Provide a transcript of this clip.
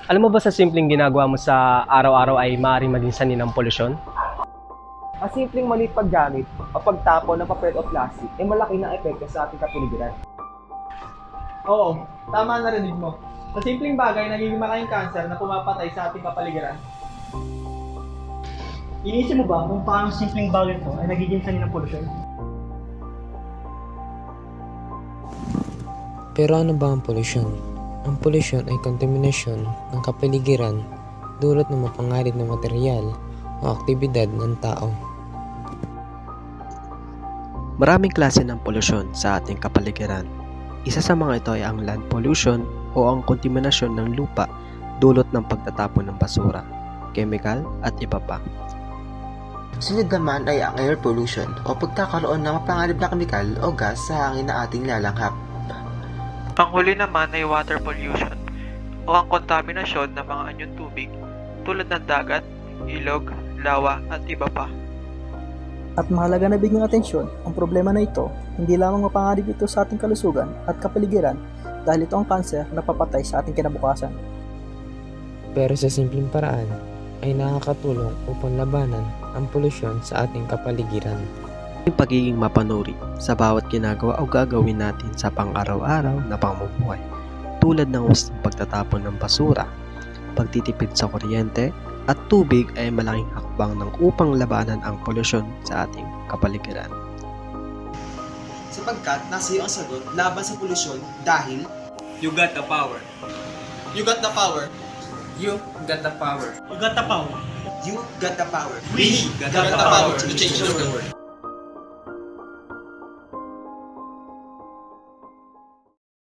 Alam mo ba sa simpleng ginagawa mo sa araw-araw ay maaaring maging sanhi ng polusyon? Ang simpleng maliit paggamit o pagtapon ng papel o plastic ay malaki na epekto sa ating kapaligiran. Oo, tama ang narinig mo. Sa simpleng bagay, nagiging malaking kanser na pumapatay sa ating kapaligiran. Iniisip mo ba kung paano simpleng bagay ito ay nagiging sanhi ng polusyon? Pero ano ba ang polusyon? Ang polusyon ay kontaminasyon ng kapaligiran dulot ng mapanganib na material o aktibidad ng tao. Maraming klase ng polusyon sa ating kapaligiran. Isa sa mga ito ay ang land pollution o ang kontaminasyon ng lupa dulot ng pagtatapon ng basura, chemical at iba pa. Sunod naman ay ang air pollution o pagkakaroon ng mapanganib na kemikal o gas sa hangin na ating lalanghap. Panghuli naman ay water pollution o ang kontaminasyon ng mga anyong tubig tulad ng dagat, ilog, lawa at iba pa. At mahalaga na bigyang atensyon ang problema na ito, hindi lamang mapanganib ito sa ating kalusugan at kapaligiran dahil ito ang kanser na papatay sa ating kinabukasan. Pero sa simpleng paraan ay nakakatulong upang labanan ang polusyon sa ating kapaligiran. Yung pagiging mapanuri sa bawat ginagawa o gagawin natin sa pang-araw-araw na pamumuhay tulad ng wastong pagtatapon ng basura, pagtitipid sa kuryente at tubig ay malaking hakbang ng upang labanan ang polusyon sa ating kapaligiran. Sapagkat nasa iyo ang sagot laban sa polusyon dahil You got the power. you got the power. You got the power. You got the power. You got the power. We got got the power to change the world.